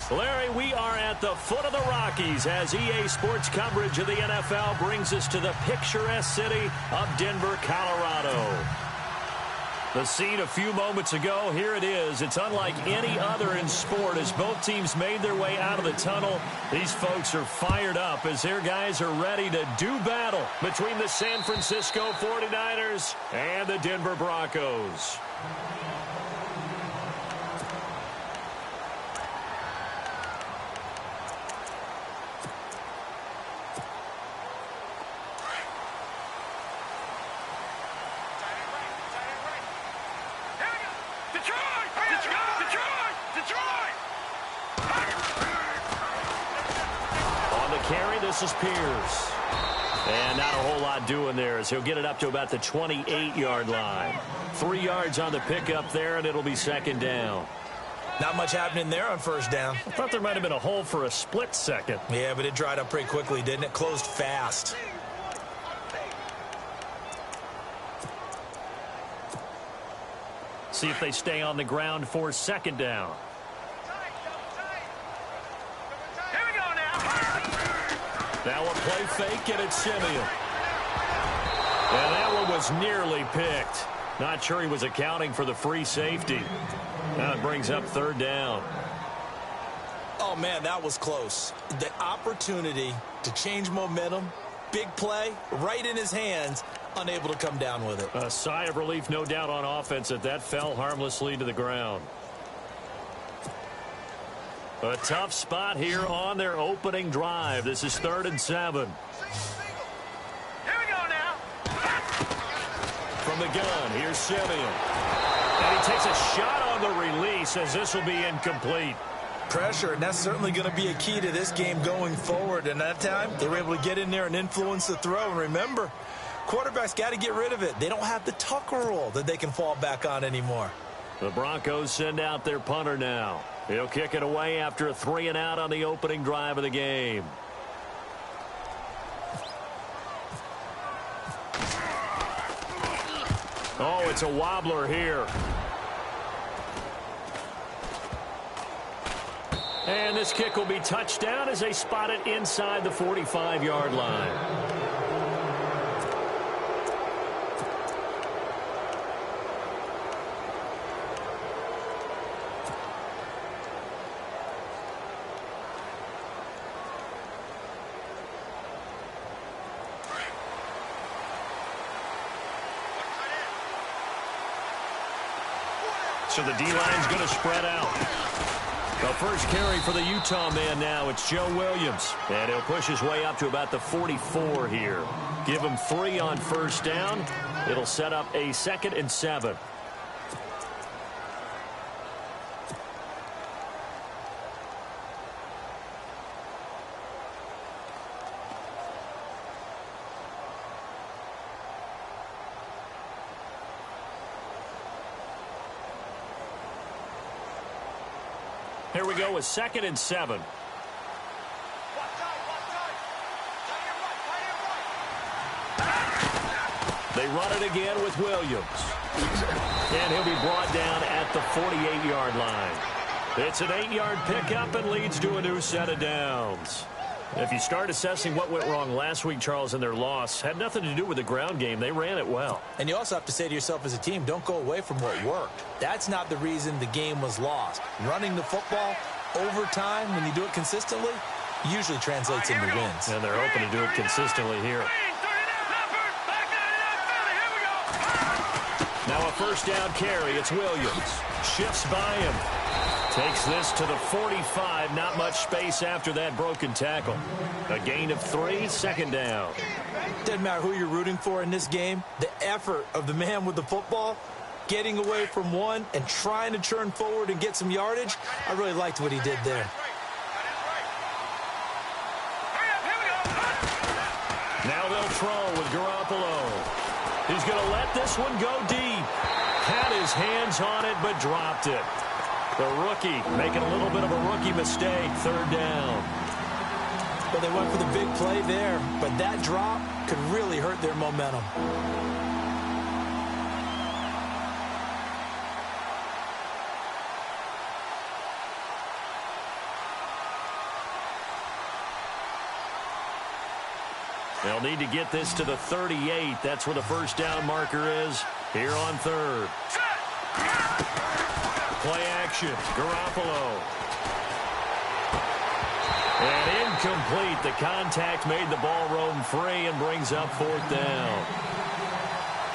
Larry, we are at the foot of the Rockies as EA Sports coverage of the NFL brings us to the picturesque city of Denver, Colorado. The scene a few moments ago, here it is. It's unlike any other in sport as both teams made their way out of the tunnel. These folks are fired up as their guys are ready to do battle between the San Francisco 49ers and the Denver Broncos. This is Pierce. And not a whole lot doing there as he'll get it up to about the 28-yard line. 3 yards on the pickup there, and it'll be second down. Not much happening there on first down. I thought there might have been a hole for a split second. Yeah, but it dried up pretty quickly, didn't it? Closed fast. See if they stay on the ground for second down. Now a play fake, and it's Simeon. And that one was nearly picked. Not sure he was accounting for the free safety. Now it brings up third down. Oh, man, that was close. The opportunity to change momentum, big play, right in his hands, unable to come down with it. A sigh of relief, no doubt, on offense that fell harmlessly to the ground. A tough spot here on their opening drive. This is 3rd and 7. Here we go now. From the gun, here's Simeon. And he takes a shot on the release as this will be incomplete. Pressure, and that's certainly going to be a key to this game going forward. And that time, they were able to get in there and influence the throw. And remember, quarterbacks got to get rid of it. They don't have the Tucker rule that they can fall back on anymore. The Broncos send out their punter now. He'll kick it away after a 3-and-out on the opening drive of the game. Oh, it's a wobbler here. And this kick will be touchdown as they spot it inside the 45-yard line. So the D-line's going to spread out. The first carry for the Utah man now, it's Joe Williams. And he'll push his way up to about the 44 here. Give him 3 on first down. It'll set up a 2nd and 7. Here we go with 2nd and 7. They run it again with Williams. And he'll be brought down at the 48-yard line. It's an 8-yard pickup and leads to a new set of downs. If you start assessing what went wrong last week, Charles, in their loss, had nothing to do with the ground game. They ran it well. And you also have to say to yourself as a team, don't go away from what worked. That's not the reason the game was lost. Running the football over time, when you do it consistently, usually translates into wins. And they're hoping to do it consistently here. Now a first down carry. It's Williams. Shifts by him. Takes this to the 45. Not much space after that broken tackle. A gain of 3, 2nd down. Doesn't matter who you're rooting for in this game. The effort of the man with the football, getting away from one and trying to turn forward and get some yardage, I really liked what he did there. Now they'll throw with Garoppolo. He's going to let this one go deep. Had his hands on it, but dropped it. The rookie making a little bit of a rookie mistake. 3rd down. Well, they went for the big play there, but that drop could really hurt their momentum. They'll need to get this to the 38. That's where the first down marker is here on third. Play action. Garoppolo. And incomplete. The contact made the ball roam free and brings up fourth down.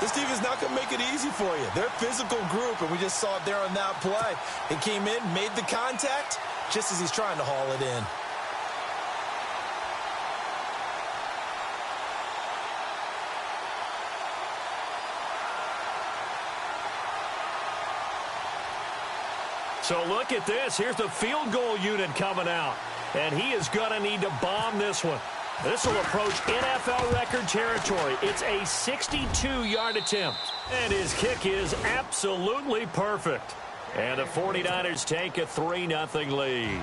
This team is not going to make it easy for you. They're a physical group, and we just saw it there on that play. He came in, made the contact, just as he's trying to haul it in. So look at this. Here's the field goal unit coming out. And he is going to need to bomb this one. This will approach NFL record territory. It's a 62-yard attempt. And his kick is absolutely perfect. And the 49ers take a 3-0 lead.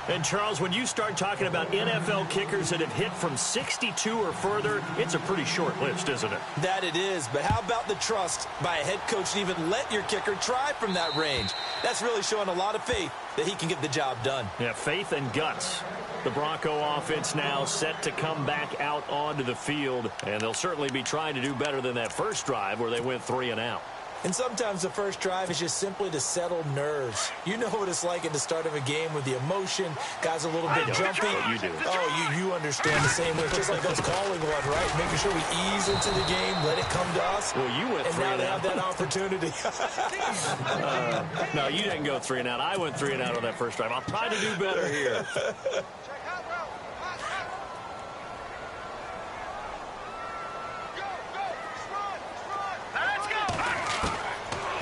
And, Charles, when you start talking about NFL kickers that have hit from 62 or further, it's a pretty short list, isn't it? That it is, but how about the trust by a head coach to even let your kicker try from that range? That's really showing a lot of faith that he can get the job done. Yeah, faith and guts. The Bronco offense now set to come back out onto the field, and they'll certainly be trying to do better than that first drive where they went 3 and out. And sometimes the first drive is just simply to settle nerves. You know what it's like at the start of a game with the emotion. Guys a little bit jumpy. You do. Oh, you understand the same way. Just like us calling one, right? Making sure we ease into the game, let it come to us. Well, you went 3 and out. And now they have that opportunity. No, you didn't go 3 and out. I went 3 and out on that first drive. I'll try to do better here.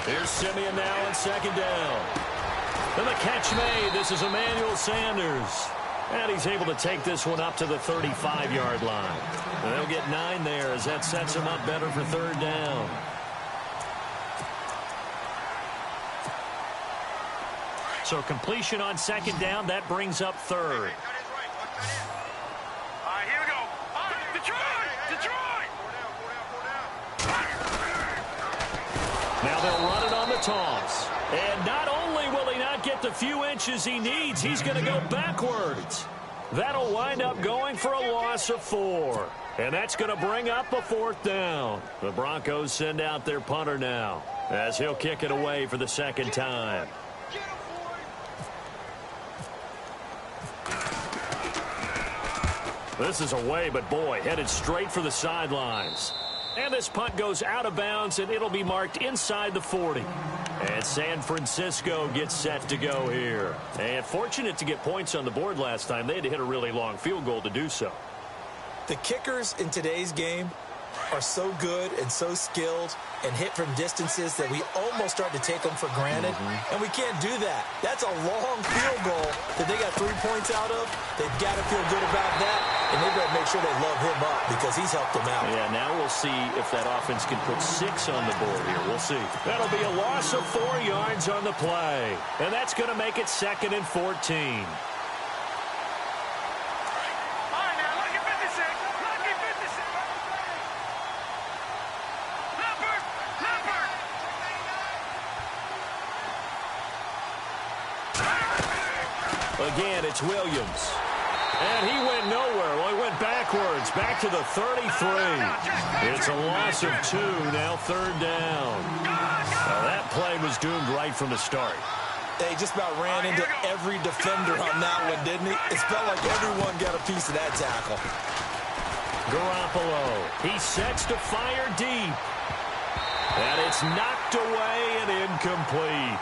Here's Simeon now on second down. And the catch made. This is Emmanuel Sanders. And he's able to take this one up to the 35-yard line. And they'll get 9 there as that sets him up better for third down. So completion on second down. That brings up third. All right, here we go. Detroit! Now they'll run it on the toss. And not only will he not get the few inches he needs, he's going to go backwards. That'll wind up going for a loss of 4. And that's going to bring up a fourth down. The Broncos send out their punter now as he'll kick it away for the second time. This is away, but boy, headed straight for the sidelines. And this punt goes out of bounds, and it'll be marked inside the 40. And San Francisco gets set to go here. And fortunate to get points on the board last time. They had to hit a really long field goal to do so. The kickers in today's game are so good and so skilled and hit from distances that we almost start to take them for granted. And we can't do that. That's a long field goal that they got 3 points out of. They've got to feel good about that, and they've got to make sure they love him up because he's helped them out. Yeah, now we'll see if that offense can put 6 on the board here. We'll see. That'll be a loss of 4 yards on the play. And that's going to make it 2nd and 14. Again, it's Williams. And he went nowhere. Well, he went backwards, back to the 33. It's a loss of 2, now third down. Well, that play was doomed right from the start. They just about ran into every defender on that one, didn't he? It felt like everyone got a piece of that tackle. Garoppolo, he sets to fire deep. And it's knocked away and incomplete.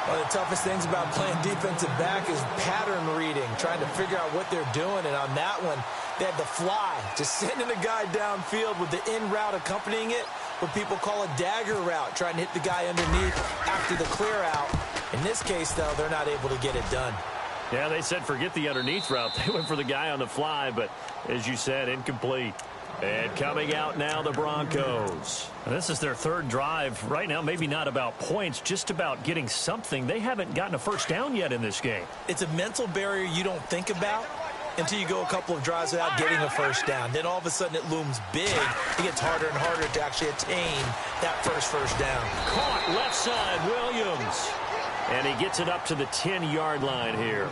One of the toughest things about playing defensive back is pattern reading, trying to figure out what they're doing. And on that one, they had the fly, just sending a guy downfield with the in route accompanying it, what people call a dagger route, trying to hit the guy underneath after the clear out. In this case, though, they're not able to get it done. Yeah, they said forget the underneath route. They went for the guy on the fly, but as you said, incomplete. And coming out now, the Broncos. And this is their third drive. Right now, maybe not about points, just about getting something. They haven't gotten a first down yet in this game. It's a mental barrier you don't think about until you go a couple of drives without getting a first down. Then all of a sudden it looms big. It gets harder and harder to actually attain that first down. Caught left side, Williams. And he gets it up to the 10-yard line here.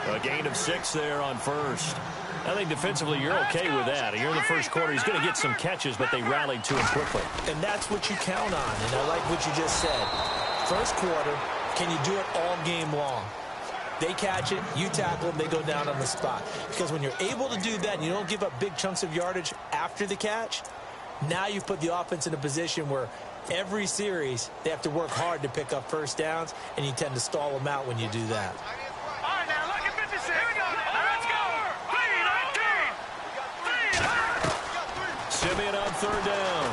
A gain of 6 there on first. I think defensively you're okay with that. Here in the first quarter, he's going to get some catches, but they rallied to him quickly. And that's what you count on, and I like what you just said. First quarter, can you do it all game long? They catch it, you tackle them, they go down on the spot. Because when you're able to do that and you don't give up big chunks of yardage after the catch, now you put the offense in a position where every series they have to work hard to pick up first downs, and you tend to stall them out when you do that. All right, now, look at 56. Here we go. Let's go. 3-19. Simeon on third down.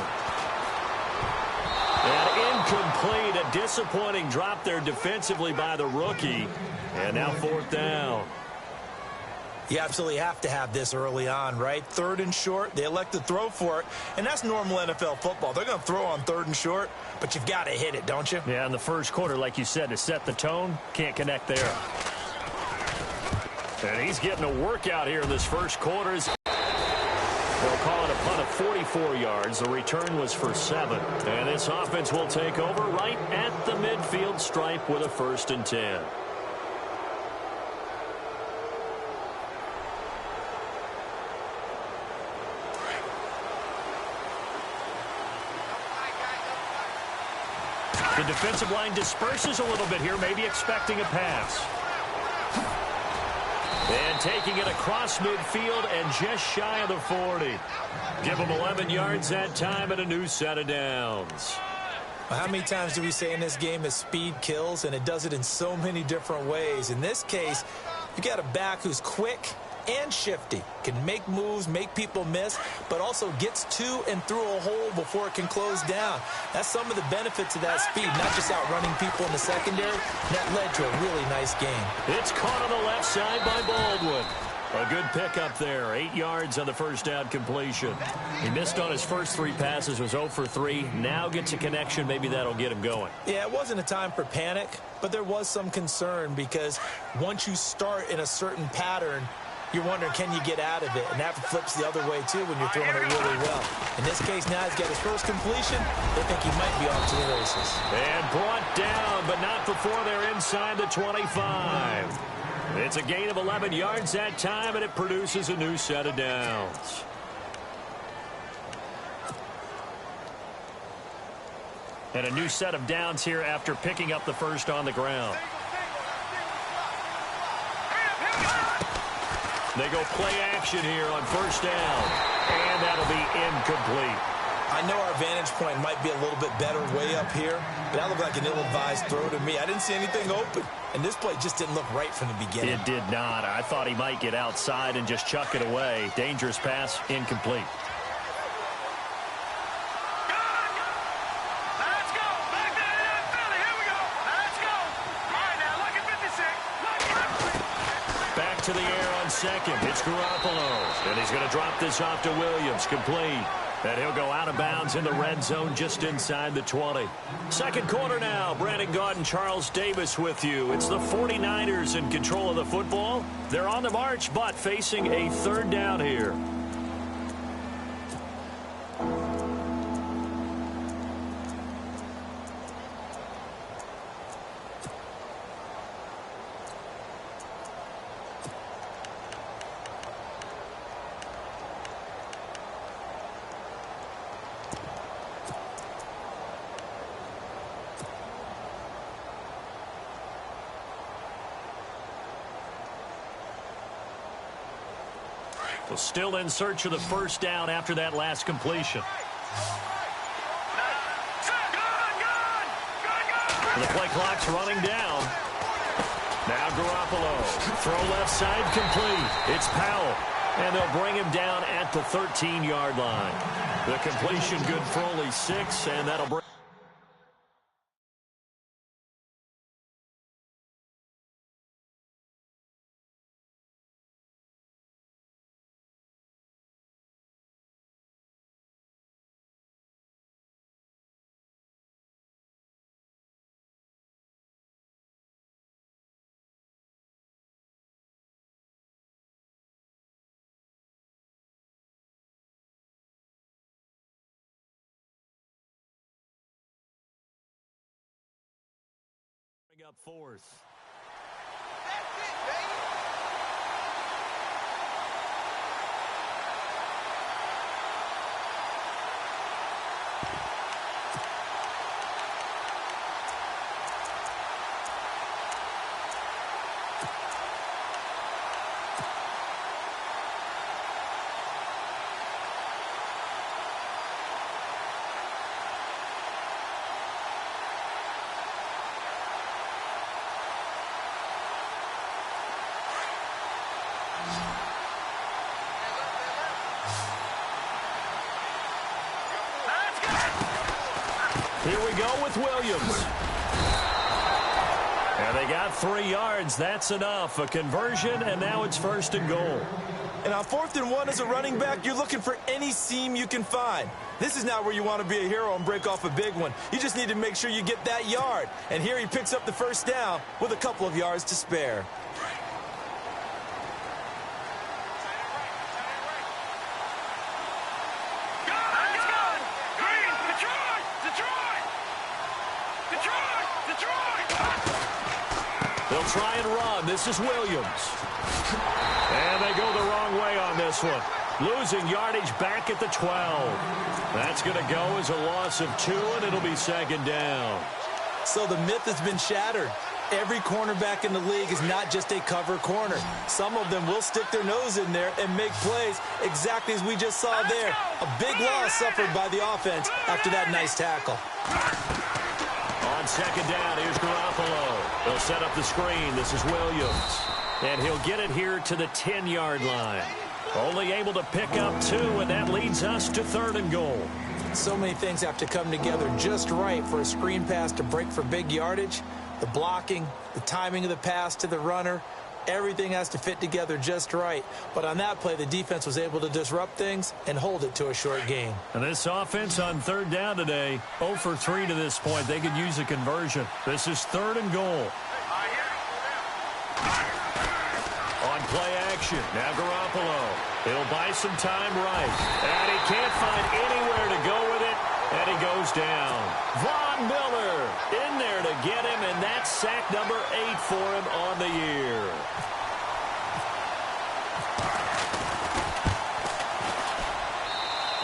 And incomplete. A disappointing drop there defensively by the rookie. And now fourth down. You absolutely have to have this early on, right? Third and short, they elect to throw for it, and that's normal NFL football. They're going to throw on third and short, but you've got to hit it, don't you? Yeah, in the first quarter, like you said, to set the tone, can't connect there. And he's getting a workout here in this first quarter. They'll call it a punt of 44 yards. The return was for 7. And this offense will take over right at the midfield stripe with a 1st and 10. The defensive line disperses a little bit here, maybe expecting a pass. And taking it across midfield and just shy of the 40. Give them 11 yards that time and a new set of downs. Well, how many times do we say in this game that speed kills, and it does it in so many different ways? In this case, you got a back who's quick and shifty, can make moves, make people miss, but also gets to and through a hole before it can close down. That's some of the benefits of that speed, not just outrunning people in the secondary. That led to a really nice game. It's caught on the left side by Baldwin. A good pickup there. 8 yards on the first down completion. He missed on his first 3 passes, was 0 for 3. Now gets a connection. Maybe that'll get him going. Yeah, it wasn't a time for panic, but there was some concern because once you start in a certain pattern, you're wondering, can you get out of it? And that flips the other way, too, when you're throwing it really well. In this case, now he's got his first completion. They think he might be off to the races. And brought down, but not before they're inside the 25. It's a gain of 11 yards that time, and it produces a new set of downs. And a new set of downs here after picking up the first on the ground. They go play action here on first down, and that'll be incomplete. I know our vantage point might be a little bit better way up here, but that looked like an ill-advised throw to me. I didn't see anything open, and this play just didn't look right from the beginning. It did not. I thought he might get outside and just chuck it away. Dangerous pass, incomplete. Let's go. Back to Philly. Here we go. Let's go. All right, now, look at 56. Back to the air on second. It's Garoppolo. And he's going to drop this off to Williams. Complete. And he'll go out of bounds in the red zone just inside the 20. Second quarter now. Brandon Gaudin, Charles Davis with you. It's the 49ers in control of the football. They're on the march, but facing a third down here. Well, still in search of the first down after that last completion. The play clock's running down. Now Garoppolo. Throw left side complete. It's Powell. And they'll bring him down at the 13-yard line. The completion good for only 6, and that'll bring... up fourth. That's it, baby. here we go with Williams. And they got 3 yards. That's enough. A conversion, and now it's 1st and goal. And on 4th and 1 as a running back, you're looking for any seam you can find. This is not where you want to be a hero and break off a big one. You just need to make sure you get that yard. And here he picks up the 1st down with a couple of yards to spare. They'll try and run. This is Williams. And they go the wrong way on this one. Losing yardage back at the 12. That's going to go as a loss of 2, and it'll be 2nd down. So the myth has been shattered. Every cornerback in the league is not just a cover corner. Some of them will stick their nose in there and make plays exactly as we just saw there. A big loss suffered by the offense after that nice tackle. On 2nd down, here's Garoppolo. They'll set up the screen. This is Williams. And he'll get it here to the 10-yard line. Only able to pick up 2, and that leads us to 3rd and goal. So many things have to come together just right for a screen pass to break for big yardage. The blocking, the timing of the pass to the runner, everything has to fit together just right. But on that play, the defense was able to disrupt things and hold it to a short gain. And this offense on 3rd down today, 0 for 3 to this point. They could use a conversion. This is 3rd and goal. On play action, now Garoppolo. He'll buy some time right. And he can't find anywhere to go with it. And he goes down. Von Miller in there to get him, and that's sack number 8 for him on the year.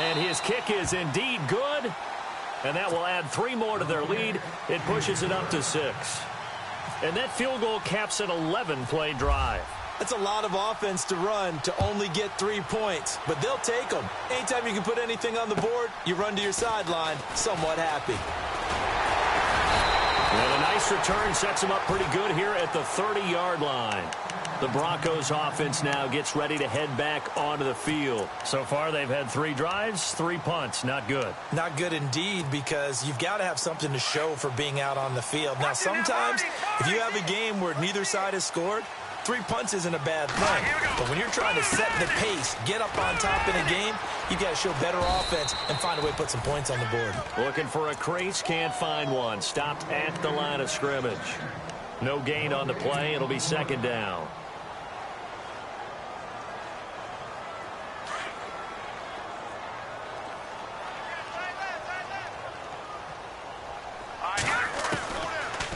And his kick is indeed good. And that will add 3 more to their lead. It pushes it up to 6. And that field goal caps an 11-play drive. That's a lot of offense to run to only get 3 points, but they'll take them. Anytime you can put anything on the board, you run to your sideline somewhat happy. And a nice return sets them up pretty good here at the 30-yard line. The Broncos offense now gets ready to head back onto the field. So far, they've had 3 drives, 3 punts. Not good. Not good indeed, because you've got to have something to show for being out on the field. Now, sometimes, if you have a game where neither side has scored, 3 punts isn't a bad thing. But when you're trying to set the pace, get up on top in a game, you've got to show better offense and find a way to put some points on the board. Looking for a crease, can't find one. Stopped at the line of scrimmage. No gain on the play. It'll be 2nd down.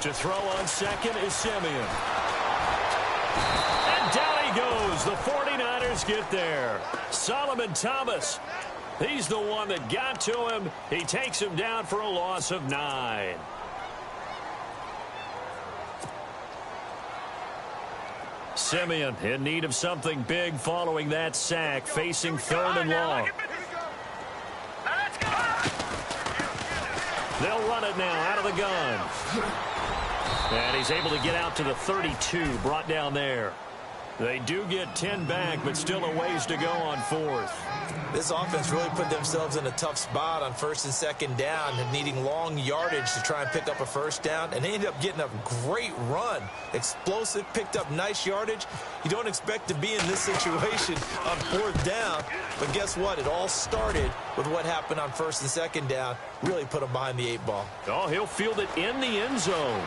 To throw on 2nd is Simeon. And down he goes. The 49ers get there. Solomon Thomas. He's the one that got to him. He takes him down for a loss of 9. Simeon in need of something big following that sack, facing 3rd and long. They'll run it now out of the gun. And he's able to get out to the 32, brought down there. They do get 10 back, but still a ways to go on 4th. This offense really put themselves in a tough spot on 1st and 2nd down, needing long yardage to try and pick up a 1st down, and they ended up getting a great run. Explosive, picked up nice yardage. You don't expect to be in this situation on 4th down, but guess what? It all started with what happened on 1st and 2nd down. Really put them behind the 8 ball. Oh, he'll field it in the end zone.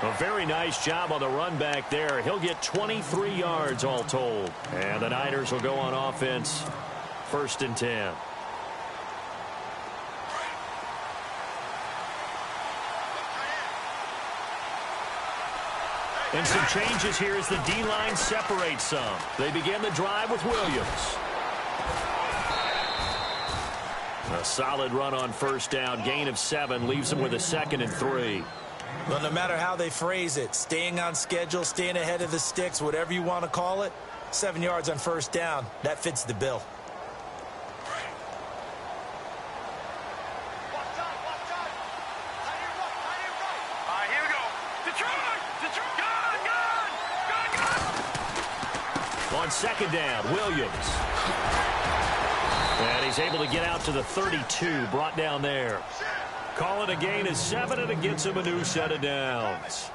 A very nice job on the run back there. He'll get 23 yards all told. And the Niners will go on offense. 1st and 10. And some changes here as the D-line separates some. They begin the drive with Williams. A solid run on 1st down. Gain of 7 leaves them with a 2nd and 3. Well, no matter how they phrase it, staying on schedule, staying ahead of the sticks, whatever you want to call it, 7 yards on 1st down, that fits the bill. Here we go. Detroit! On 2nd down, Williams. And he's able to get out to the 32, brought down there. Call it a gain of 7, and it gets him a new set of downs.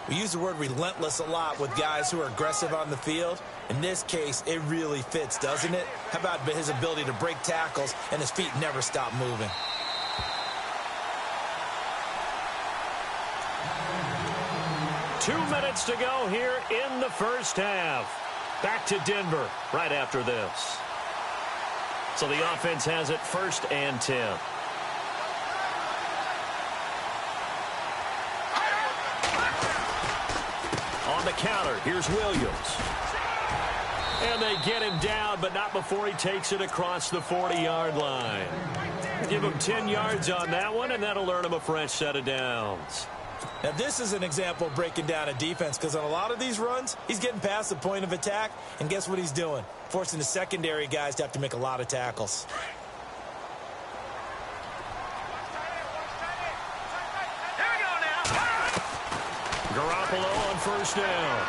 We use the word relentless a lot with guys who are aggressive on the field. In this case, it really fits, doesn't it? How about his ability to break tackles and his feet never stop moving? Two minutes to go here in the first half. Back to Denver right after this. So the offense has it 1st and 10. On the counter, here's Williams. And they get him down, but not before he takes it across the 40-yard line. Give him 10 yards on that one, and that'll earn him a fresh set of downs. Now, this is an example of breaking down a defense, because on a lot of these runs, he's getting past the point of attack, and guess what he's doing? Forcing the secondary guys to have to make a lot of tackles. Here we go now. Garoppolo on 1st down.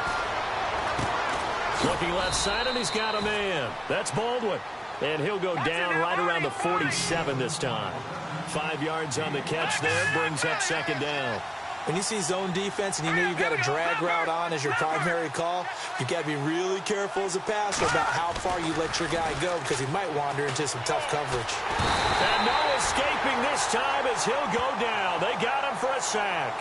Looking left side, and he's got a man. That's Baldwin. And he'll go down right around the 47 this time. 5 yards on the catch there, brings up 2nd down. When you see zone defense and you know you've got a drag route on as your primary call, you've got to be really careful as a passer about how far you let your guy go, because he might wander into some tough coverage. And no escaping this time as he'll go down. They got him for a sack.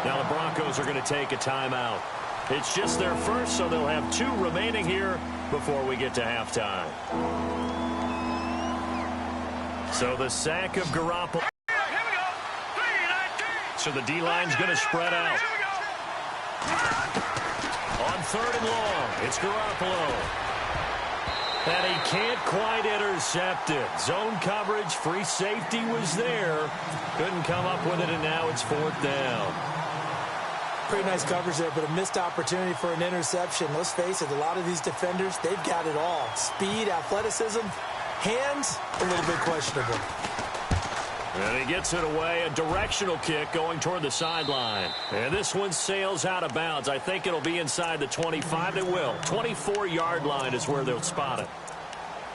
Now the Broncos are going to take a timeout. It's just their first, so they'll have 2 remaining here before we get to halftime. So the sack of Garoppolo. So the D-line's going to spread out. On 3rd and long, it's Garoppolo. And he can't quite intercept it. Zone coverage, free safety was there. Couldn't come up with it, and now it's 4th down. Pretty nice coverage there, but a missed opportunity for an interception. Let's face it, a lot of these defenders, they've got it all. Speed, athleticism, hands, a little bit questionable. And he gets it away, a directional kick going toward the sideline. And this one sails out of bounds. I think it'll be inside the 25. It will. 24-yard line is where they'll spot it.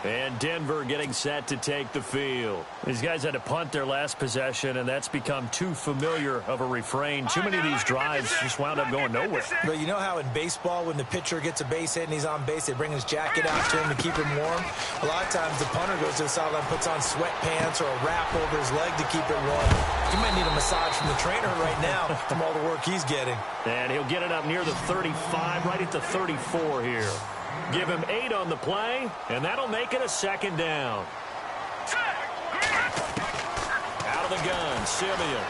And Denver getting set to take the field. These guys had to punt their last possession, and that's become too familiar of a refrain. Too many of these drives just wound up going nowhere. But you know how in baseball, when the pitcher gets a base hit and he's on base, they bring his jacket out to him to keep him warm? A lot of times the punter goes to the sideline, puts on sweatpants or a wrap over his leg to keep it warm. He might need a massage from the trainer right now from all the work he's getting. And he'll get it up near the 35, right at the 34 here. Give him 8 on the play, and that'll make it a 2nd down. Out of the gun, Simeon.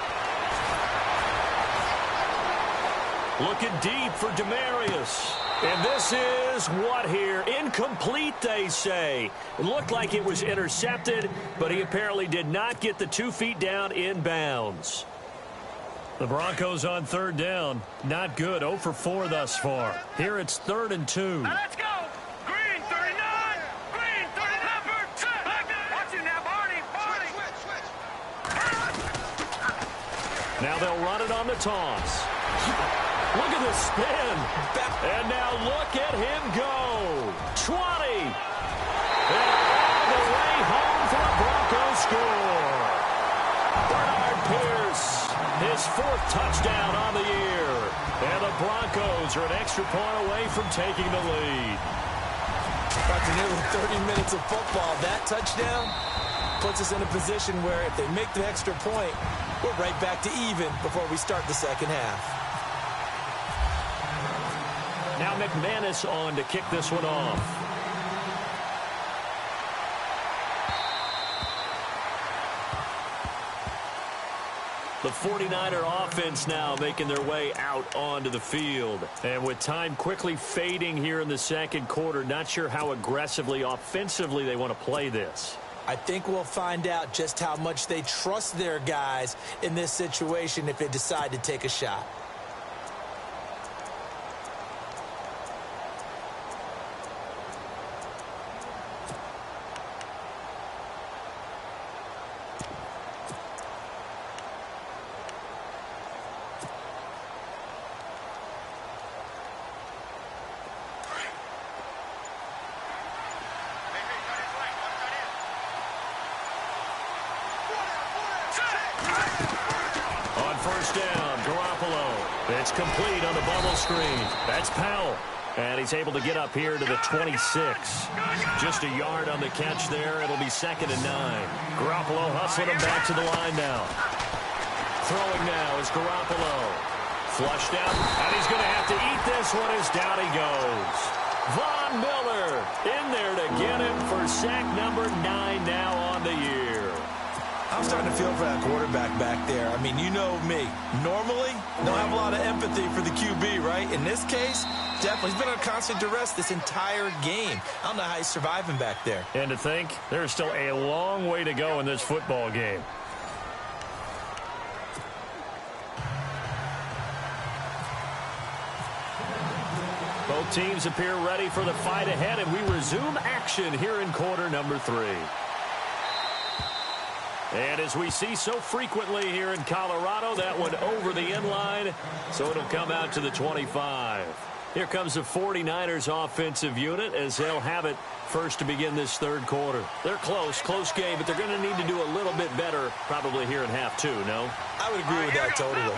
Looking deep for Demarius. And this is what here? Incomplete, they say. It looked like it was intercepted, but he apparently did not get the 2 feet down in bounds. The Broncos on 3rd down. Not good. 0 for 4 thus far. Here it's 3rd and 2. Now let's go. Green 39. Green 39. Number 2. Watch you now, Barney. Barney. Switch. Now they'll run it on the toss. Look at the spin. And now look at him go. 20. And all the way home for a Broncos score. Bernard Pierce. His 4th touchdown on the year. And the Broncos are an extra point away from taking the lead. After nearly 30 minutes of football, that touchdown puts us in a position where if they make the extra point, we're right back to even before we start the 2nd half. Now McManus on to kick this one off. The 49er offense now making their way out onto the field. And with time quickly fading here in the 2nd quarter, not sure how aggressively, offensively they want to play this. I think we'll find out just how much they trust their guys in this situation if they decide to take a shot. first down. Garoppolo. It's complete on the bubble screen. That's Powell. And he's able to get up here to the 26. Just a yard on the catch there. It'll be 2nd and 9. Garoppolo hustling him back to the line now. Throwing now is Garoppolo. Flushed out, and he's going to have to eat this one as down he goes. Von Miller in there to get him for sack number 9 now on the year. I'm starting to feel for that quarterback back there. I mean, you know me. Normally, don't have a lot of empathy for the QB, right? In this case, definitely. He's been under constant duress this entire game. I don't know how he's surviving back there. And to think, there's still a long way to go in this football game. Both teams appear ready for the fight ahead, and we resume action here in quarter number 3. And as we see so frequently here in Colorado, that one over the end line, so it'll come out to the 25. Here comes the 49ers offensive unit as they'll have it first to begin this third quarter. They're close game, but they're going to need to do a little bit better probably here in half 2, no? I would agree with that totally.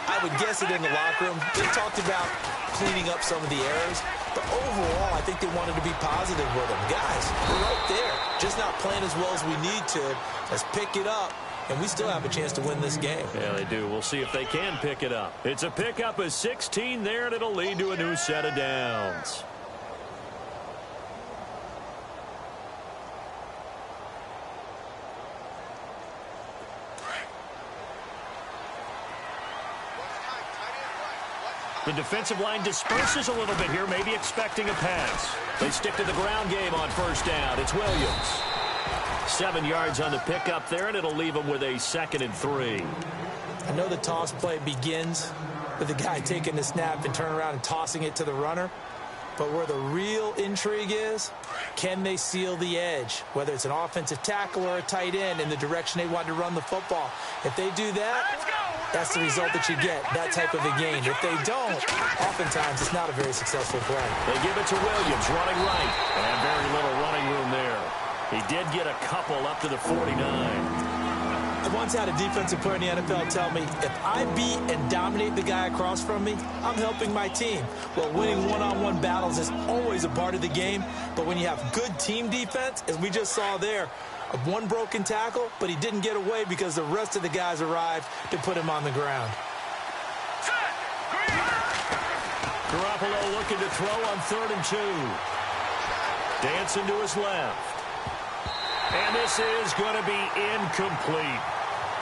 I would guess it in the locker room. They talked about cleaning up some of the errors, but overall, I think they wanted to be positive with them. Guys, we're right there. Just not playing as well as we need to. Let's pick it up, and we still have a chance to win this game. Yeah, they do. We'll see if they can pick it up. It's a pickup of 16 there, and it'll lead to a new set of downs. The defensive line disperses a little bit here, maybe expecting a pass. They stick to the ground game on first down. It's Williams. 7 yards on the pickup there, and it'll leave them with a 2nd and 3. I know the toss play begins with the guy taking the snap and turning around and tossing it to the runner. But where the real intrigue is, can they seal the edge? Whether it's an offensive tackle or a tight end in the direction they want to run the football. If they do that, that's the result that you get, that type of a gain. If they don't, oftentimes it's not a very successful play. They give it to Williams, running right, and very little running room there. He did get a couple up to the 49. I once had a defensive player in the NFL tell me, if I beat and dominate the guy across from me, I'm helping my team. Well, winning one-on-one battles is always a part of the game, but when you have good team defense, as we just saw there, one broken tackle, but he didn't get away because the rest of the guys arrived to put him on the ground. Garoppolo looking to throw on 3rd and 2. Dancing to his left. And this is going to be incomplete.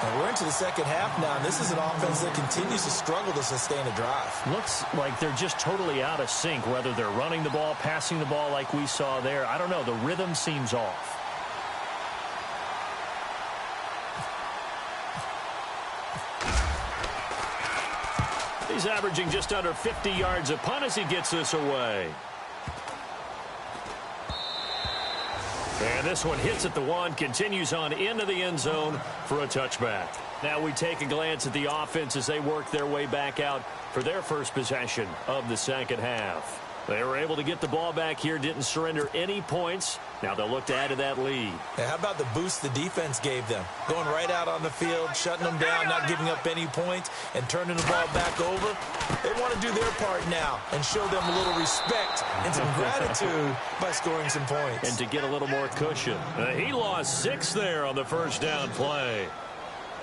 And we're into the second half now, and this is an offense that continues to struggle to sustain a drive. Looks like they're just totally out of sync, whether they're running the ball, passing the ball like we saw there. I don't know. The rhythm seems off. He's averaging just under 50 yards a punt as he gets this away. And this one hits at the 1, continues on into the end zone for a touchback. Now we take a glance at the offense as they work their way back out for their first possession of the second half. They were able to get the ball back here, didn't surrender any points. Now they'll look to add to that lead. Now, how about the boost the defense gave them? Going right out on the field, shutting them down, not giving up any points, and turning the ball back over. They want to do their part now and show them a little respect and some gratitude by scoring some points. And to get a little more cushion. He lost 6 there on the first down play.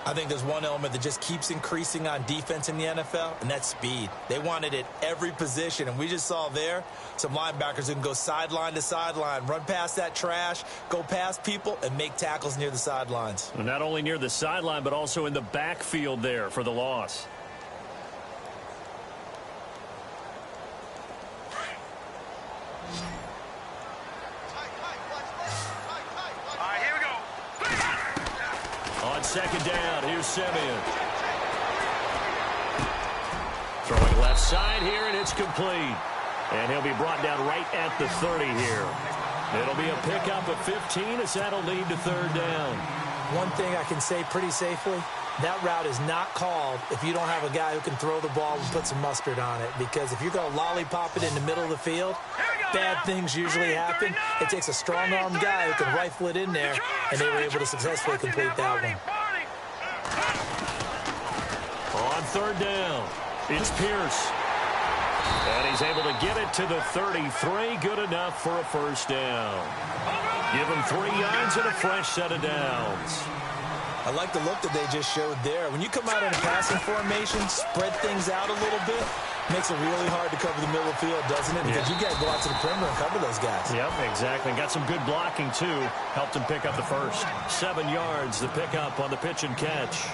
I think there's one element that just keeps increasing on defense in the NFL, and that's speed. They want it at every position, and we just saw there some linebackers who can go sideline to sideline, run past that trash, go past people, and make tackles near the sidelines. Not only near the sideline, but also in the backfield there for the loss. On second down, here's Simeon. Throwing left side here, and it's complete. And he'll be brought down right at the 30 here. It'll be a pickup of 15 as that'll lead to third down. One thing I can say pretty safely, that route is not called if you don't have a guy who can throw the ball and put some mustard on it. Because if you're going to lollipop it in the middle of the field, bad things usually happen. It takes a strong-armed guy who can rifle it in there, and they were able to successfully complete that one. On third down. It's Pierce. And he's able to get it to the 33. Good enough for a first down. Give him 3 yards and a fresh set of downs. I like the look that they just showed there. When you come out in a passing formation, spread things out a little bit, makes it really hard to cover the middle of the field, doesn't it? Because you got to go out to the perimeter and cover those guys. Yep, exactly. Got some good blocking, too. Helped him pick up the first. 7 yards, the pickup on the pitch and catch.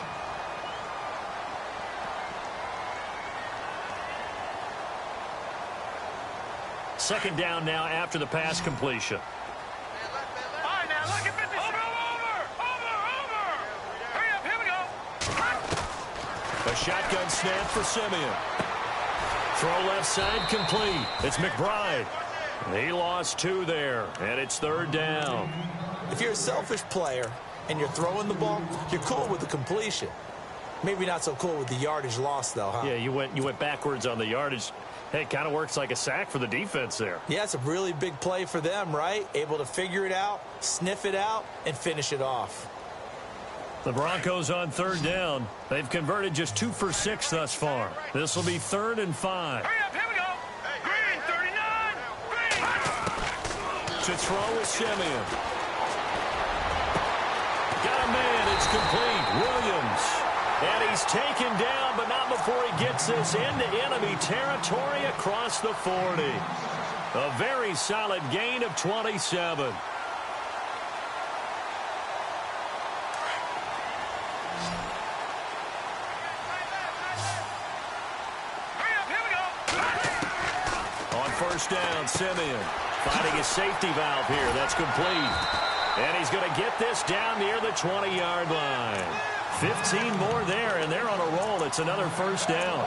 Second down now after the pass completion. All right, now, look at 50. Over. Hurry up, here we go. A shotgun snap for Simeon. Throw left side complete. It's McBride. He lost 2 there, and it's third down. If you're a selfish player and you're throwing the ball, you're cool with the completion. Maybe not so cool with the yardage loss, though, huh? Yeah, you went backwards on the yardage. Hey, it kind of works like a sack for the defense there. Yeah, it's a really big play for them, right? Able to figure it out, sniff it out, and finish it off. The Broncos on third down. They've converted just 2 for 6 thus far. This will be 3rd and 5. Hurry up, here we go. Green, 39. Green. To throw is Simeon. Got a man. It's complete. Williams. And he's taken down, but not before he gets this into enemy territory across the 40. A very solid gain of 27. On first down, Simeon finding his safety valve here. That's complete. And he's going to get this down near the 20-yard line. 15 more there, and they're on a roll. It's another first down.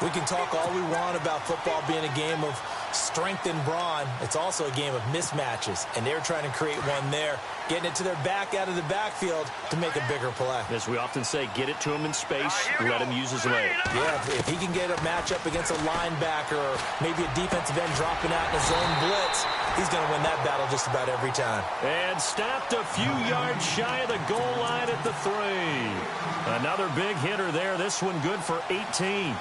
We can talk all we want about football being a game of strength and brawn. It's also a game of mismatches, and they're trying to create one there, getting it to their back out of the backfield to make a bigger play. As we often say, get it to him in space, let him use his leg. Yeah, if he can get a matchup against a linebacker or maybe a defensive end dropping out in a zone blitz, he's going to win that battle just about every time. And stopped a few yards shy of the goal line at the 3. Another big hitter there. This one good for 18.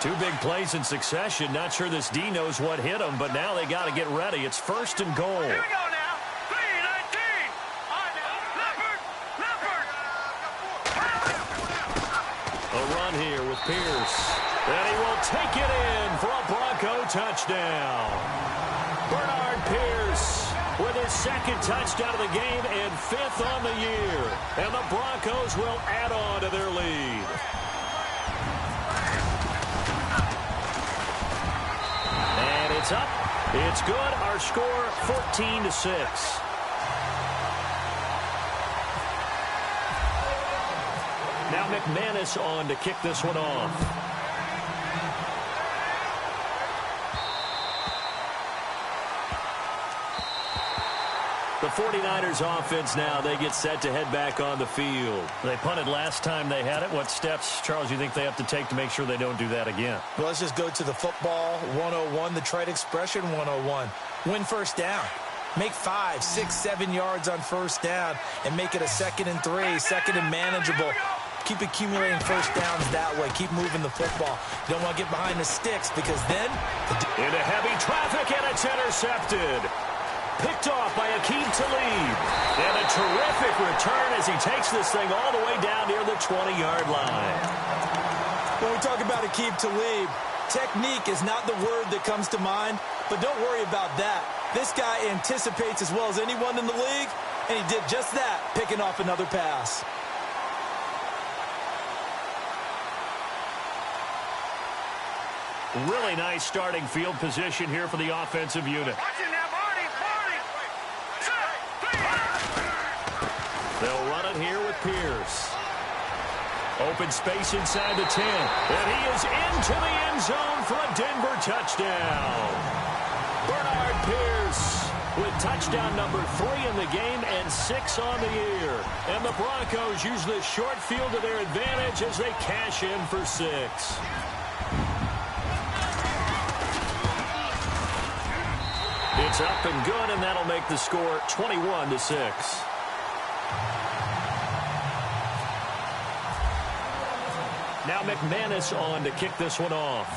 2 big plays in succession. Not sure this D knows what hit him, but now they got to get ready. It's 1st and goal. Here we go now. 3-19. All right, now. Leopard. A run here with Pierce. And he will take it in for a Bronco touchdown. Bernard Pierce with his 2nd touchdown of the game and 5th on the year. And the Broncos will add on to their lead. And it's up. It's good. Our score 14-6. Now McManus on to kick this one off. The 49ers offense now, they get set to head back on the field. They punted last time they had it. What steps, Charles, you think they have to take to make sure they don't do that again? Well, let's just go to the football 101, the trite expression 101. Win first down. Make 5, 6, 7 yards on first down and make it a 2nd and 3, 2nd and manageable. Keep accumulating first downs that way. Keep moving the football. You don't want to get behind the sticks because then... Into heavy traffic, and it's intercepted. Picked off by Aqib Talib. And a terrific return as he takes this thing all the way down near the 20-yard line. When we talk about Aqib Talib, technique is not the word that comes to mind, but don't worry about that. This guy anticipates as well as anyone in the league, and he did just that, picking off another pass. Really nice starting field position here for the offensive unit. Watch it now, Barney. They'll run it here with Pierce. Open space inside the 10. And he is into the end zone for a Denver touchdown. Bernard Pierce with touchdown number 3 in the game and 6 on the year. And the Broncos use this short field to their advantage as they cash in for 6. It's up and good, and that'll make the score 21-6. now McManus on to kick this one off.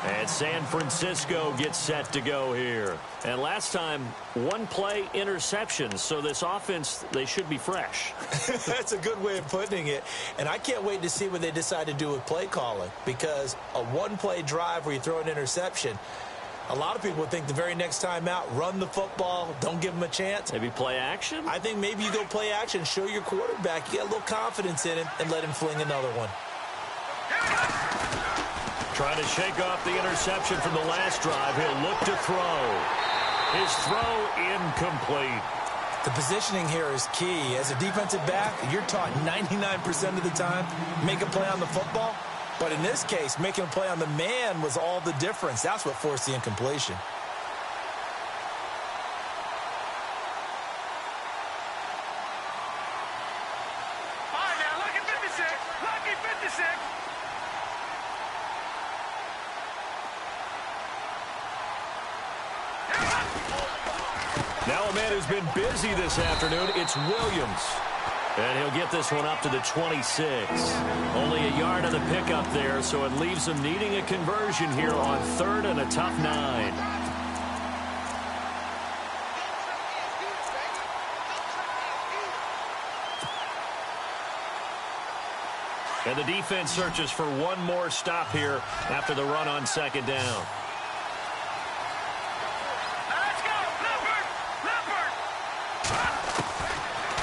And San Francisco gets set to go here. And last time, one play interception. So this offense, they should be fresh. That's a good way of putting it. And I can't wait to see what they decide to do with play calling. Because a one-play drive where you throw an interception, a lot of people would think the very next time out, run the football, don't give them a chance. Maybe play action? I think maybe you go play action, show your quarterback, you got a little confidence in him, and let him fling another one. Trying to shake off the interception from the last drive. He'll look to throw. His throw incomplete. The positioning here is key. As a defensive back, you're taught 99% of the time, make a play on the football. But in this case, making a play on the man was all the difference. That's what forced the incompletion. All right, now, lucky 56. Lucky 56. Now a man who's been busy this afternoon, it's Williams. And he'll get this one up to the 26. Only a yard of the pickup there, so it leaves him needing a conversion here on 3rd and a tough 9. And the defense searches for one more stop here after the run on 2nd down.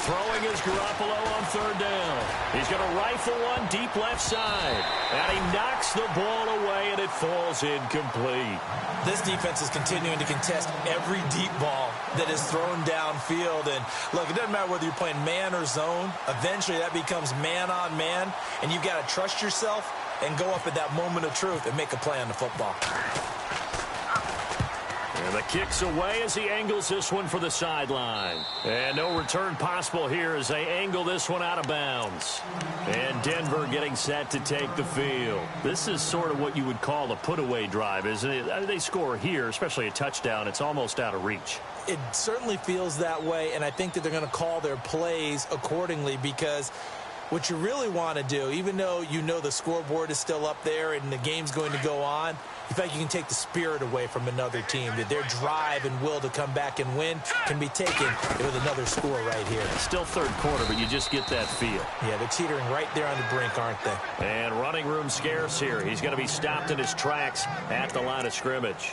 Throwing is Garoppolo on 3rd down. He's going to rifle one deep left side. And he knocks the ball away, and it falls incomplete. This defense is continuing to contest every deep ball that is thrown downfield. And, look, it doesn't matter whether you're playing man or zone. Eventually, that becomes man on man. And you've got to trust yourself and go up at that moment of truth and make a play on the football. And the kick's away as he angles this one for the sideline. And no return possible here as they angle this one out of bounds. And Denver getting set to take the field. This is sort of what you would call a put-away drive, isn't it? They score here, especially a touchdown. It's almost out of reach. It certainly feels that way, and I think that they're going to call their plays accordingly because what you really want to do, even though you know the scoreboard is still up there and the game's going to go on, in fact, you can take the spirit away from another team. That their drive and will to come back and win can be taken with another score right here. Still 3rd quarter, but you just get that feel. Yeah, they're teetering right there on the brink, aren't they? And running room scarce here. He's going to be stopped in his tracks at the line of scrimmage.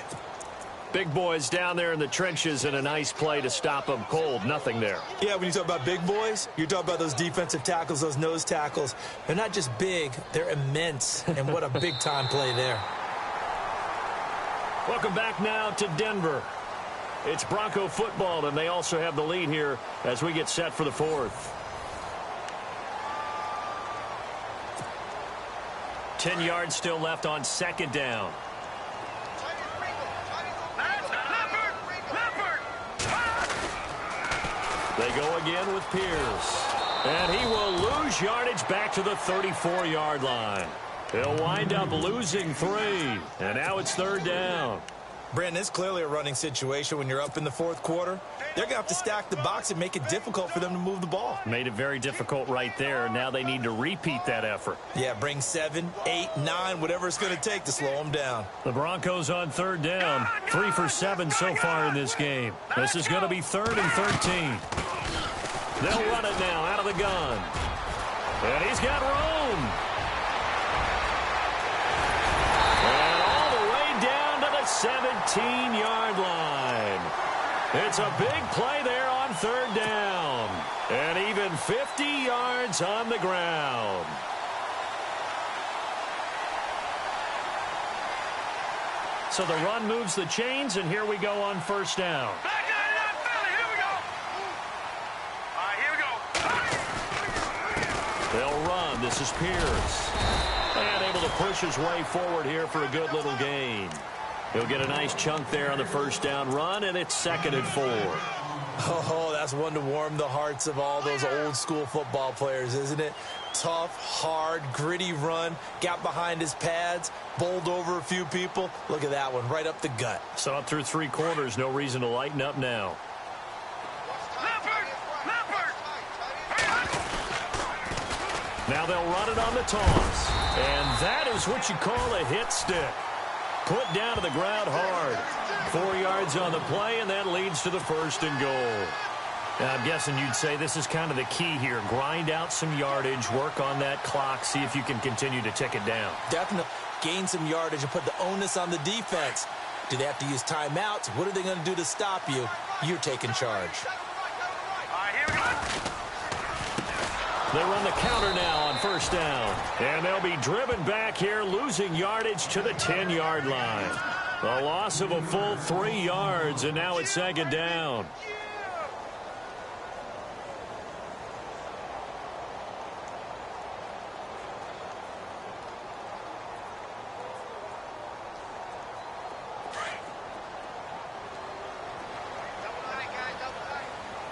Big boys down there in the trenches, and a nice play to stop them cold. Nothing there. Yeah, when you talk about big boys, you're talking about those defensive tackles, those nose tackles. They're not just big, they're immense. And what a big-time play there. Welcome back now to Denver. It's Bronco football, and they also have the lead here as we get set for the 4th. 10 yards still left on 2nd down. They go again with Pierce. And he will lose yardage back to the 34-yard line. He'll wind up losing 3. And now it's 3rd down. Brandon, it's clearly a running situation when you're up in the 4th quarter. They're going to have to stack the box and make it difficult for them to move the ball. Made it very difficult right there. Now they need to repeat that effort. Yeah, bring 7, 8, 9, whatever it's going to take to slow them down. The Broncos on 3rd down. 3 for 7 so far in this game. This is going to be 3rd and 13. They'll run it now out of the gun. And he's got room. And all the way down to the 17-yard line. It's a big play there on 3rd down. And even 50 yards on the ground. So the run moves the chains, and here we go on 1st down. They'll run. This is Pierce. And able to push his way forward here for a good little gain. He'll get a nice chunk there on the 1st down run, and it's 2nd and 4. Oh, that's one to warm the hearts of all those old-school football players, isn't it? Tough, hard, gritty run. Got behind his pads, bowled over a few people. Look at that one, right up the gut. Saw it through 3 quarters. No reason to lighten up now. Now they'll run it on the toss. And that is what you call a hit stick. Put down to the ground hard. 4 yards on the play, and that leads to the 1st and goal. Now, I'm guessing you'd say this is kind of the key here. Grind out some yardage, work on that clock, see if you can continue to tick it down. Definitely gain some yardage and put the onus on the defense. Do they have to use timeouts? What are they going to do to stop you? You're taking charge. All right, here we go. They run the counter now on 1st down. And they'll be driven back here, losing yardage to the 10-yard line. A loss of a full 3 yards, and now it's 2nd down.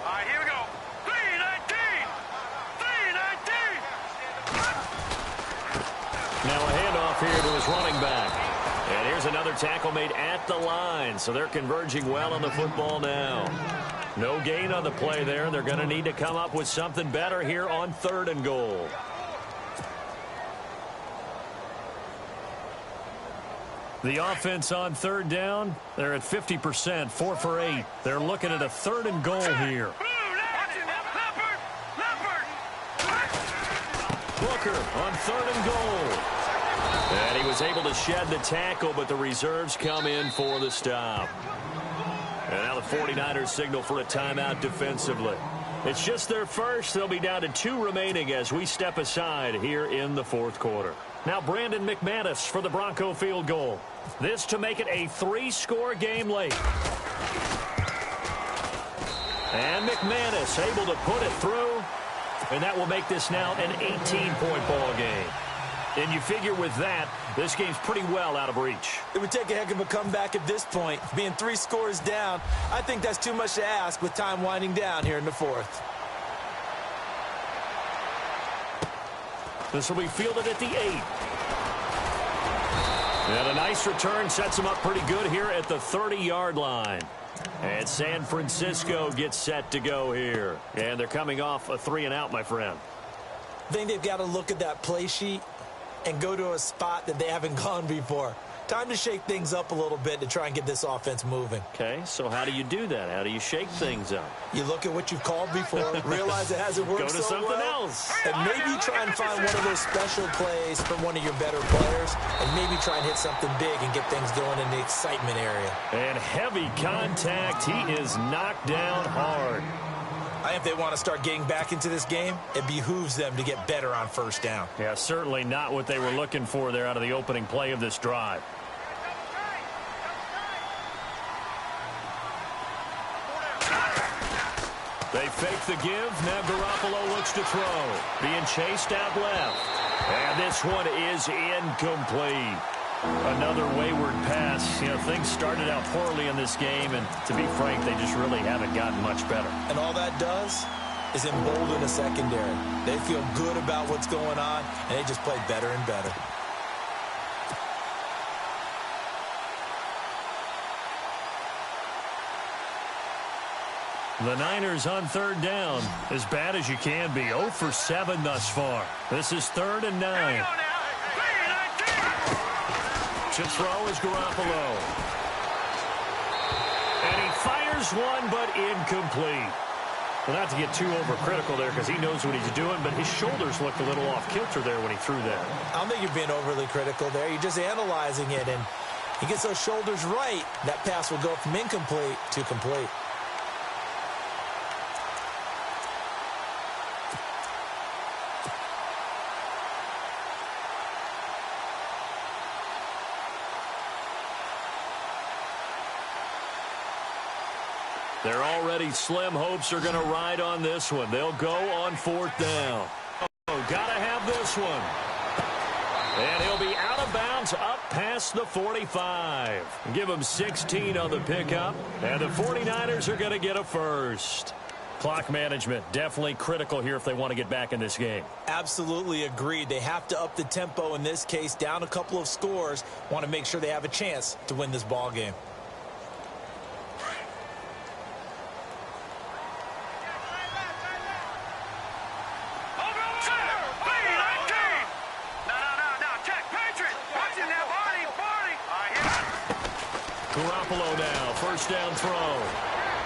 All right, here we go. 319. 319. Now a handoff here to his running back. And here's another tackle made at the line, so they're converging well on the football now. No gain on the play there. They're going to need to come up with something better here on 3rd and goal. The offense on 3rd down, they're at 50%, 4 for 8. They're looking at a 3rd and goal here. Booker on 3rd and goal. And he was able to shed the tackle, but the reserves come in for the stop. And now the 49ers signal for a timeout defensively. It's just their first. They'll be down to 2 remaining as we step aside here in the 4th quarter. Now Brandon McManus for the Bronco field goal. This to make it a 3-score game late. And McManus able to put it through. And that will make this now an 18-point ball game. And you figure with that, this game's pretty well out of reach. It would take a heck of a comeback at this point. Being 3 scores down, I think that's too much to ask with time winding down here in the 4th. This will be fielded at the 8. And a nice return sets him up pretty good here at the 30-yard line. And San Francisco gets set to go here. And they're coming off a 3-and-out, my friend. I think they've got to look at that play sheet and go to a spot that they haven't gone before. Time to shake things up a little bit to try and get this offense moving. Okay, so how do you do that? How do you shake things up? You look at what you've called before, realize it hasn't worked Go to so something well, else. and maybe try and find one of those special plays from one of your better players, and maybe try and hit something big and get things going in the excitement area. And heavy contact. He is knocked down hard. I think if they want to start getting back into this game, it behooves them to get better on 1st down. Yeah, certainly not what they were looking for there out of the opening play of this drive. They fake the give. Now Garoppolo looks to throw. Being chased out left. And this one is incomplete. Another wayward pass. You know, things started out poorly in this game, and to be frank, they just really haven't gotten much better. And all that does is embolden the secondary. They feel good about what's going on, and they just play better and better. The Niners on 3rd down, as bad as you can be. 0 for 7 thus far. This is 3rd and 9. To throw is Garoppolo. And he fires one, but incomplete. Well, not to get too overcritical there because he knows what he's doing, but his shoulders looked a little off kilter there when he threw that. I don't think you're being overly critical there. You're just analyzing it, and he gets those shoulders right. That pass will go from incomplete to complete. Their already slim hopes are going to ride on this one. They'll go on 4th down. Oh, got to have this one. And he'll be out of bounds up past the 45. Give him 16 on the pickup. And the 49ers are going to get a first. Clock management definitely critical here if they want to get back in this game. Absolutely agreed. They have to up the tempo in this case, down a couple of scores. Want to make sure they have a chance to win this ball game. Garoppolo now. First down throw.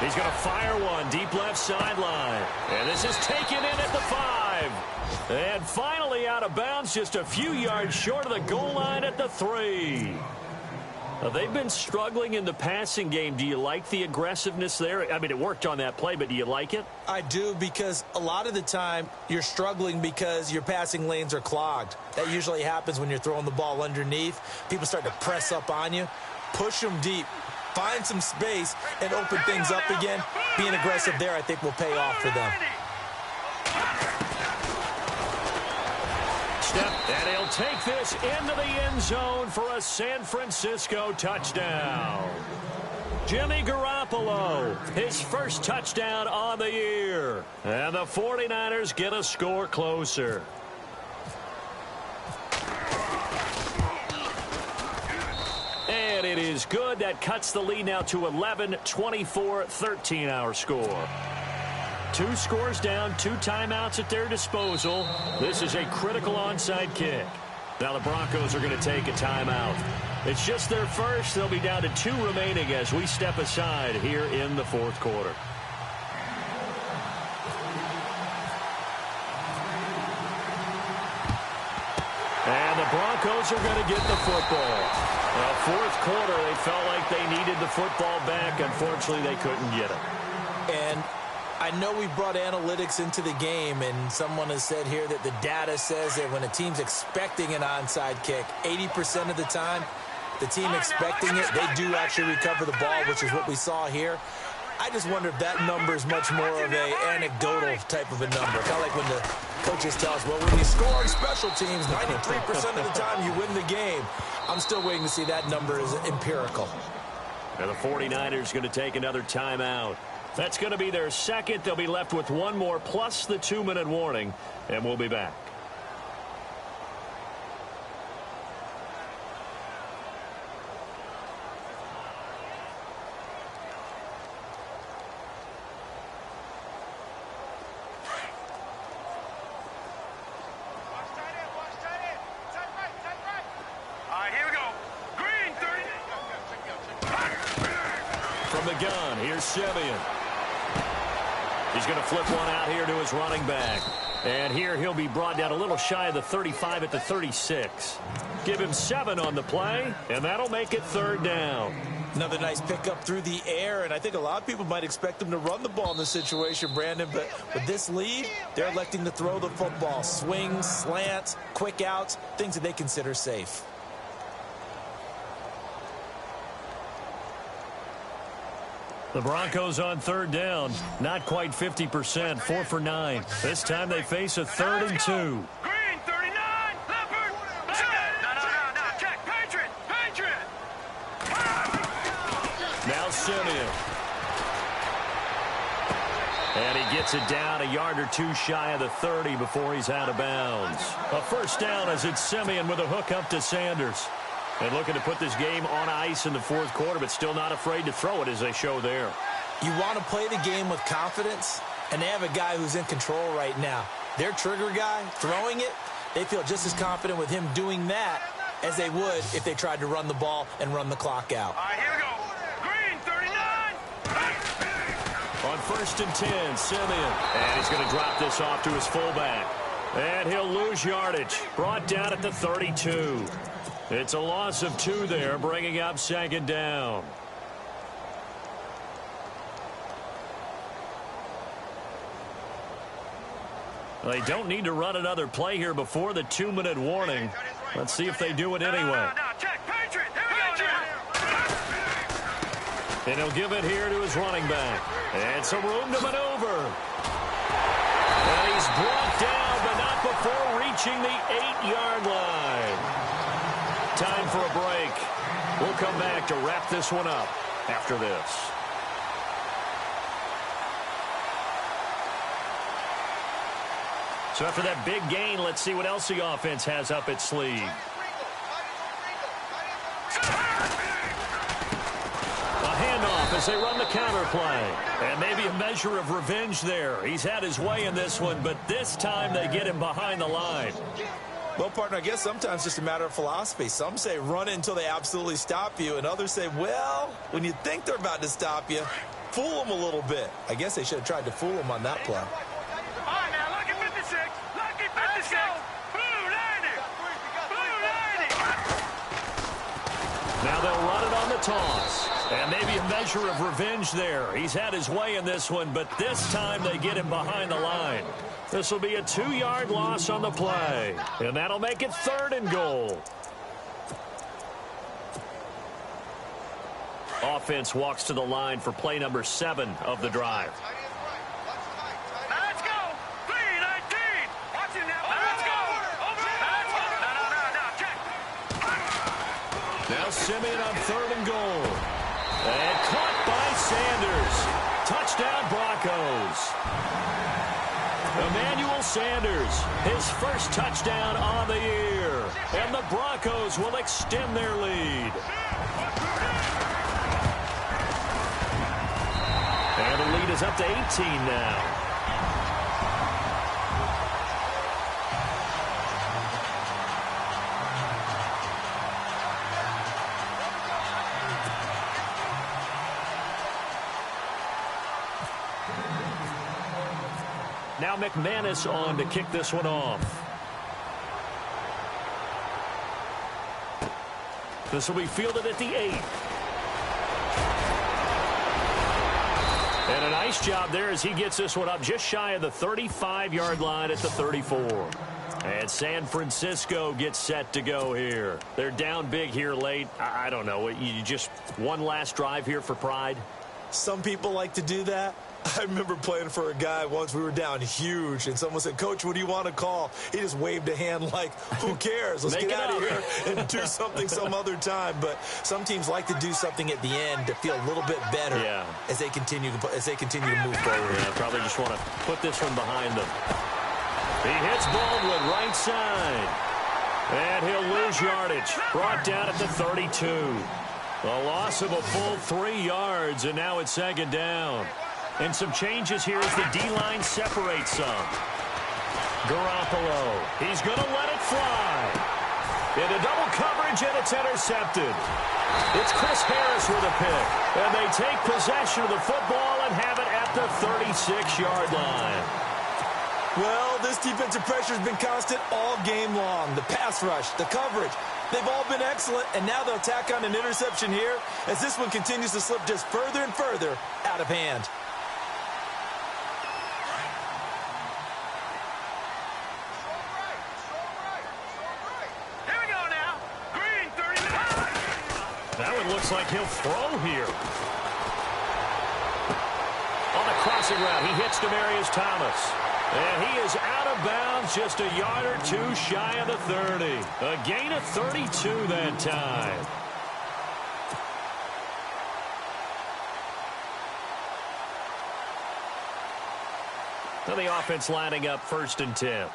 He's going to fire one deep left sideline. And this is taken in at the 5. And finally out of bounds, just a few yards short of the goal line at the 3. They've been struggling in the passing game. Do you like the aggressiveness there? I mean, it worked on that play, but do you like it? I do, because a lot of the time you're struggling because your passing lanes are clogged. That usually happens when you're throwing the ball underneath. People start to press up on you. Push them deep. Find some space and open things up again. Being aggressive there, I think, will pay off for them. And he'll take this into the end zone for a San Francisco touchdown. Jimmy Garoppolo, his first touchdown on the year. And the 49ers get a score closer. And it is good. That cuts the lead now to 11, 24, 13 our score. 2 scores down, 2 timeouts at their disposal. This is a critical onside kick. Now the Broncos are going to take a timeout. It's just their first. They'll be down to 2 remaining as we step aside here in the 4th quarter. And the Broncos are going to get the football. Well, 4th quarter, they felt like they needed the football back. Unfortunately, they couldn't get it. And I know we brought analytics into the game, and someone has said here that the data says that when a team's expecting an onside kick, 80% of the time, the team expecting it, they do actually recover the ball, which is what we saw here. I just wonder if that number is much more of an anecdotal type of a number. Kind of like when the coaches tell us, well, when you score on special teams, 93% of the time you win the game. I'm still waiting to see that number is empirical. And the 49ers going to take another timeout. That's going to be their second. They'll be left with 1 more plus the 2-minute warning, and we'll be back. From the gun, here's Simeon. He's going to flip one out here to his running back. And here he'll be brought down a little shy of the 35 at the 36. Give him 7 on the play, and that'll make it 3rd down. Another nice pickup through the air, and I think a lot of people might expect them to run the ball in this situation, Brandon, but with this lead, they're electing to throw the football. Swings, slants, quick outs, things that they consider safe. The Broncos on 3rd down, not quite 50%, 4 for 9. This time they face a 3rd and 2. Green, 39, Leopard. No, check, Patriot. Now Simeon. And he gets it down a yard or 2 shy of the 30 before he's out of bounds. A first down as it's Simeon with a hook up to Sanders. And looking to put this game on ice in the 4th quarter, but still not afraid to throw it as they show there. You want to play the game with confidence, and they have a guy who's in control right now. Their trigger guy, throwing it, they feel just as confident with him doing that as they would if they tried to run the ball and run the clock out. All right, here we go. Green, 39. On 1st and 10, Simeon. And he's going to drop this off to his fullback. And he'll lose yardage. Brought down at the 32. It's a loss of 2 there, bringing up 2nd down. They don't need to run another play here before the 2-minute warning. Let's see if they do it anyway. No, check, Patriot. Here we go. And he'll give it here to his running back. And some room to maneuver. And he's brought down, but not before reaching the 8-yard line. Time for a break. We'll come back to wrap this one up after this. So after that big gain, let's see what else the offense has up its sleeve. A handoff as they run the counter play. And maybe a measure of revenge there. He's had his way in this one, but this time they get him behind the line. Well, partner, I guess sometimes just a matter of philosophy. Some say run it until they absolutely stop you, and others say, well, when you think they're about to stop you, fool them a little bit. I guess they should have tried to fool them on that play. All right, now, lucky 56. Lucky 56. Blue 90. Blue 90. Now they'll run it on the toss. And maybe a measure of revenge there. He's had his way in this one, but this time they get him behind the line. This will be a 2-yard loss on the play. And that'll make it 3rd and goal. Offense walks to the line for play number 7 of the drive. Now let's go. 3-19. Watch it now. Now let's go. Over. Let's go. No, check. Now Simeon on 3rd and goal. And caught by Sanders. Touchdown Broncos. Emmanuel Sanders, his first touchdown on the year. And the Broncos will extend their lead. And the lead is up to 18 now. Now McManus on to kick this one off. This will be fielded at the 8. And a nice job there as he gets this one up just shy of the 35-yard line at the 34. And San Francisco gets set to go here. They're down big here late. I don't know. You just one last drive here for pride? Some people like to do that. I remember playing for a guy once. We were down huge, and someone said, Coach, what do you want to call? He just waved a hand like, who cares? Let's get out of here and do something some other time. But some teams like to do something at the end to feel a little bit better as they continue to move forward. Yeah, probably just want to put this one behind them. He hits Baldwin right side. And he'll lose yardage. Brought down at the 32. A loss of a full 3 yards, and now it's 2nd down. And some changes here as the D-line separates some. Garoppolo, he's going to let it fly. Into double coverage, and it's intercepted. It's Chris Harris with a pick. And they take possession of the football and have it at the 36-yard line. Well, this defensive pressure has been constant all game long. The pass rush, the coverage, they've all been excellent, and now they'll tack on an interception here as this one continues to slip just further and further out of hand. That one looks like he'll throw here. On the crossing route, he hits Demaryius Thomas. And he is out of bounds just a yard or 2 shy of the 30. A gain of 32 that time. So the offense lining up 1st and 10.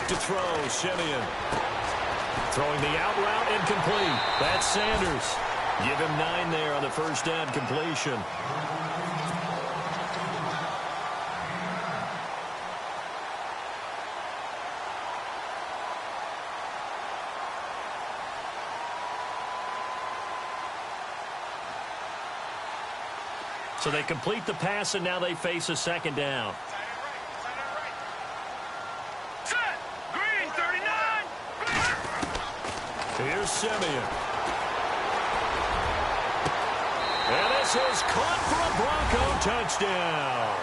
To throw, Simeon. Throwing the out route, incomplete. That's Sanders. Give him 9 there on the first down completion. So they complete the pass, and now they face a 2nd down. Here's Simeon. And this is caught for a Bronco touchdown.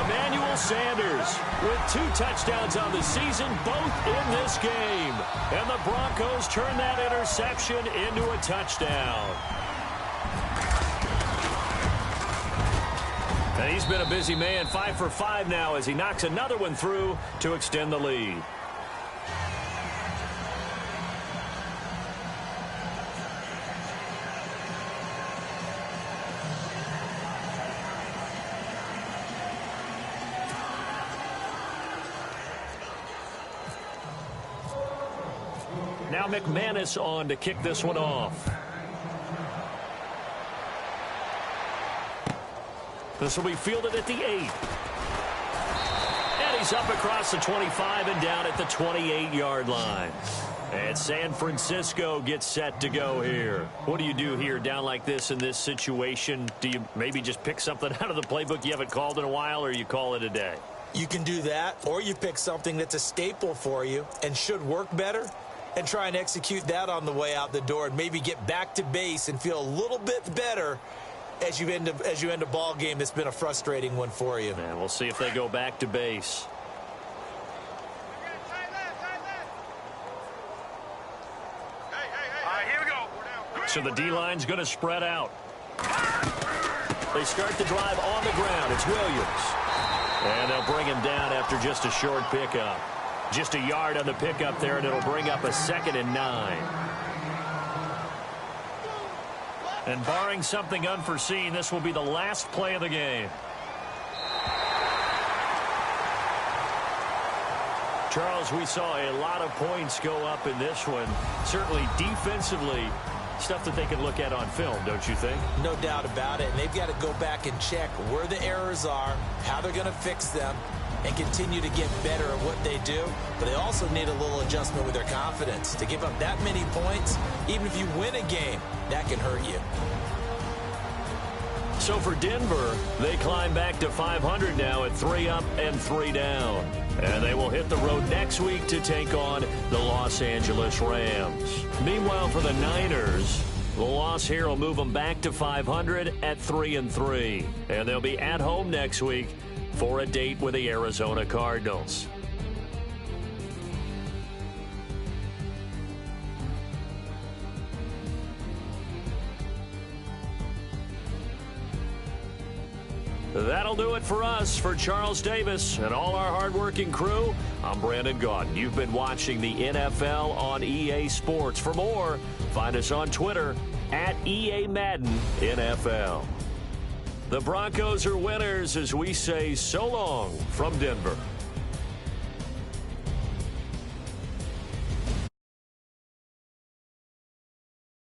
Emmanuel Sanders with 2 touchdowns on the season, both in this game. And the Broncos turn that interception into a touchdown. And he's been a busy man, 5 for 5 now as he knocks another one through to extend the lead. Now McManus on to kick this one off. This will be fielded at the 8. And he's up across the 25 and down at the 28-yard line. And San Francisco gets set to go here. What do you do here down like this in this situation? Do you maybe just pick something out of the playbook you haven't called in a while, or you call it a day? You can do that, or you pick something that's a staple for you and should work better and try and execute that on the way out the door and maybe get back to base and feel a little bit better as you end a ball game that's been a frustrating one for you. And we'll see if they go back to base. So the D-line's going to spread out. They start the drive on the ground. It's Williams. And they'll bring him down after just a short pickup. Just a yard on the pickup there, and it'll bring up a 2nd and 9. And barring something unforeseen, this will be the last play of the game. Charles, we saw a lot of points go up in this one. Certainly defensively, stuff that they can look at on film, don't you think? No doubt about it. And they've got to go back and check where the errors are, how they're going to fix them, and continue to get better at what they do. But they also need a little adjustment with their confidence. To give up that many points, even if you win a game, that can hurt you. So for Denver, they climb back to 500 now at 3 up and 3 down. And they will hit the road next week to take on the Los Angeles Rams. Meanwhile, for the Niners, the loss here will move them back to 500 at 3-3. And they'll be at home next week for a date with the Arizona Cardinals. That'll do it for us. For Charles Davis and all our hardworking crew, I'm Brandon Gaudin. You've been watching the NFL on EA Sports. For more, find us on Twitter at EA Madden NFL. The Broncos are winners as we say so long from Denver.